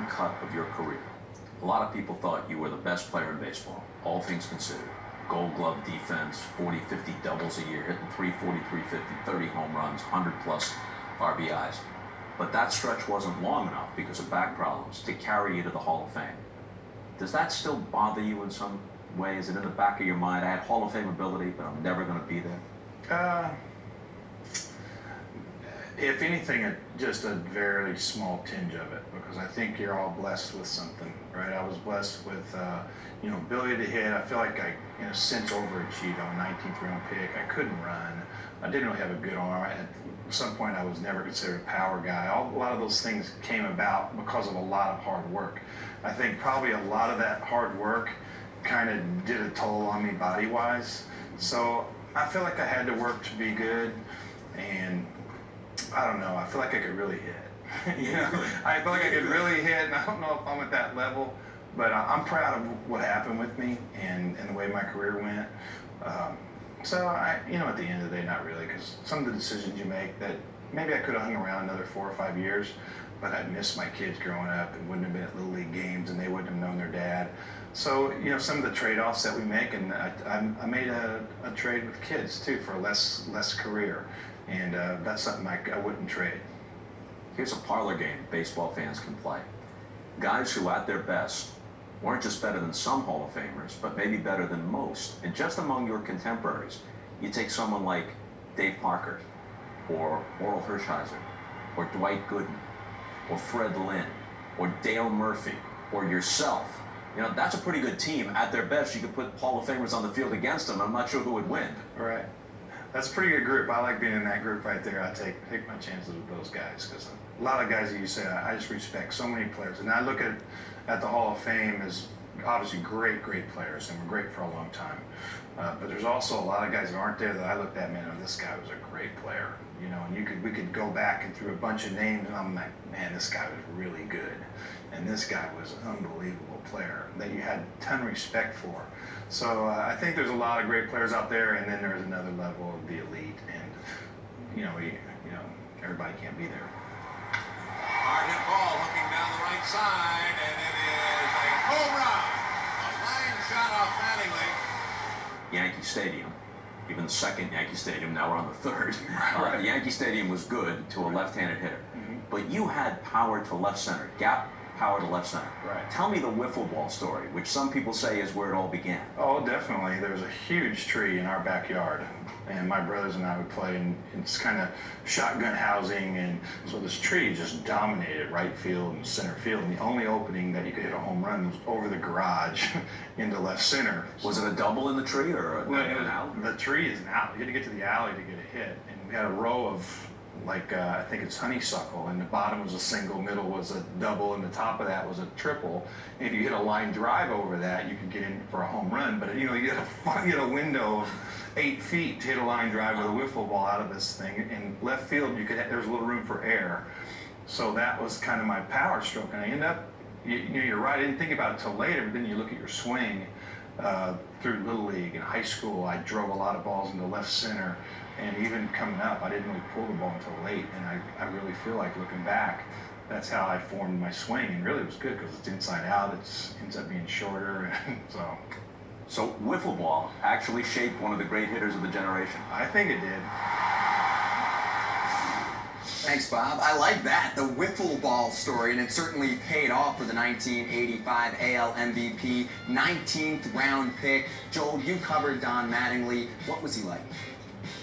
clean cut of your career. A lot of people thought you were the best player in baseball, all things considered. Gold glove defense, 40, 50 doubles a year, hitting 340, 350, 30 home runs, 100 plus RBIs. But that stretch wasn't long enough because of back problems to carry you to the Hall of Fame. Does that still bother you in some way? Is it in the back of your mind? I had Hall of Fame ability, but I'm never going to be there. If anything, just a very small tinge of it, because I think you're all blessed with something, right? I was blessed with, ability to hit. I feel like I, in a sense, overachieved. I'm a 19th round pick. I couldn't run. I didn't really have a good arm. At some point, I was never considered a power guy. A lot of those things came about because of a lot of hard work. I think probably a lot of that hard work kind of did a toll on me body-wise. So I feel like I had to work to be good, and I don't know, I feel like I could really hit. I feel like I could really hit, and I don't know if I'm at that level, but I'm proud of what happened with me and the way my career went. So at the end of the day, not really, because some of the decisions you make that maybe I could have hung around another 4 or 5 years, but I'd missed my kids growing up and wouldn't have been at Little League games, and they wouldn't have known their dad. So, some of the trade-offs that we make, and I made a trade with kids, too, for a less career. And that's something I wouldn't trade. Here's a parlor game baseball fans can play. Guys who, at their best, weren't just better than some Hall of Famers, but maybe better than most. And just among your contemporaries, you take someone like Dave Parker, or Oral Hershiser, or Dwight Gooden, or Fred Lynn, or Dale Murphy, or yourself. That's a pretty good team. At their best, you could put Hall of Famers on the field against them. I'm not sure who would win. Right. That's a pretty good group. I like being in that group right there. I take my chances with those guys, because a lot of guys that you said, I just respect so many players. And I look at the Hall of Fame as obviously great players, and were great for a long time. But there's also a lot of guys that aren't there that I looked at, man, this guy was a great player. And we could go back and through a bunch of names, and I'm like, man, this guy was really good. And this guy was an unbelievable player that you had a ton of respect for. So I think there's a lot of great players out there, and then there's another level of the elite, and everybody can't be there. Hard hit ball looking down the right side, and it is a home run. A line shot off Mattingly. Yankee Stadium, even the second Yankee Stadium, now we're on the third. Right. Yankee Stadium was good to a left-handed hitter, but you had power to left center, gap power to left center. Right. Tell me the wiffle ball story, which some people say is where it all began. Oh, definitely. There was a huge tree in our backyard, and my brothers and I would play, and it's kind of shotgun housing, and so this tree just dominated right field and center field, and the only opening that you could hit a home run was over the garage into left center. Was it a double in the tree, or an out? The tree is an out. You had to get to the alley to get a hit, and we had a row of I think it's honeysuckle, and the bottom was a single, middle was a double, and the top of that was a triple. And if you hit a line drive over that, you could get in for a home run. But you had a window of 8 feet to hit a line drive with a wiffle ball out of this thing. In left field, there was a little room for air, so that was kind of my power stroke. And I end up, you're right. I didn't think about it till later, but then you look at your swing through Little League and high school. I drove a lot of balls into left center. And even coming up, I didn't really pull the ball until late, and I really feel like, looking back, that's how I formed my swing, and really it was good because it's inside out, it ends up being shorter, and So wiffle ball actually shaped one of the great hitters of the generation. I think it did. Thanks, Bob. I like that, the wiffle ball story, and it certainly paid off for the 1985 AL MVP, 19th round pick. Joel, you covered Don Mattingly. What was he like?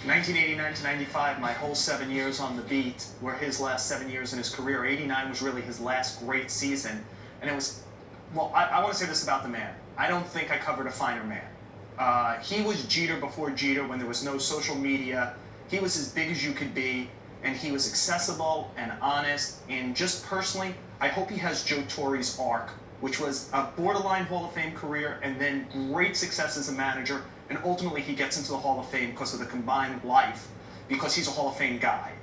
1989 to 95, my whole 7 years on the beat were his last 7 years in his career. 89 was really his last great season. And it was, I want to say this about the man. I don't think I covered a finer man. He was Jeter before Jeter when there was no social media. He was as big as you could be, and he was accessible and honest. And just personally, I hope he has Joe Torre's arc, which was a borderline Hall of Fame career and then great success as a manager. And ultimately, he gets into the Hall of Fame because of the combined life, because he's a Hall of Fame guy.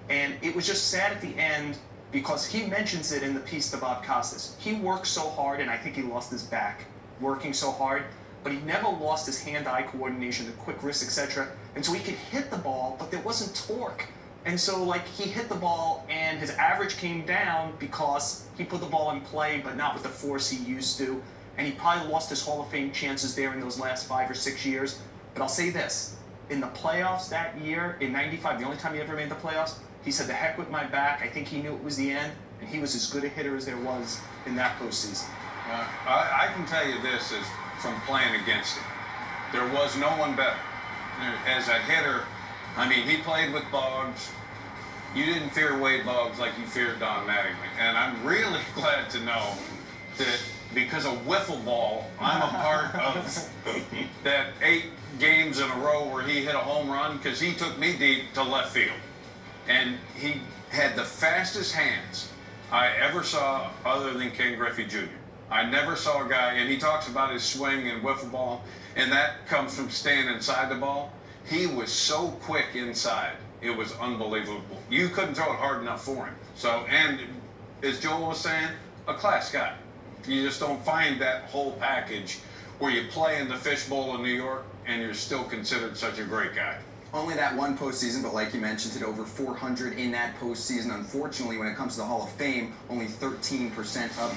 And it was just sad at the end, because he mentions it in the piece to Bob Costas. He worked so hard, and I think he lost his back working so hard, but he never lost his hand-eye coordination, the quick wrist, etc. And so he could hit the ball, but there wasn't torque. And so, like, he hit the ball, and his average came down because he put the ball in play, but not with the force he used to. And he probably lost his Hall of Fame chances there in those last 5 or 6 years. But I'll say this. In the playoffs that year, in 95, the only time he ever made the playoffs, he said, the heck with my back. I think he knew it was the end, and he was as good a hitter as there was in that postseason. I can tell you this is from playing against him. There was no one better. As a hitter, I mean, he played with Boggs. You didn't fear Wade Boggs like you feared Don Mattingly. And I'm really glad to know that because of wiffle ball, I'm a part of that 8 games in a row where he hit a home run because he took me deep to left field. And he had the fastest hands I ever saw other than Ken Griffey Jr. I never saw a guy, and he talks about his swing and wiffle ball, and that comes from staying inside the ball. He was so quick inside. It was unbelievable. You couldn't throw it hard enough for him. So, and as Joel was saying, a class guy. You just don't find that whole package where you play in the fishbowl in New York and you're still considered such a great guy. Only that one postseason, but like you mentioned, hit over 400 in that postseason. Unfortunately, when it comes to the Hall of Fame, only 13% of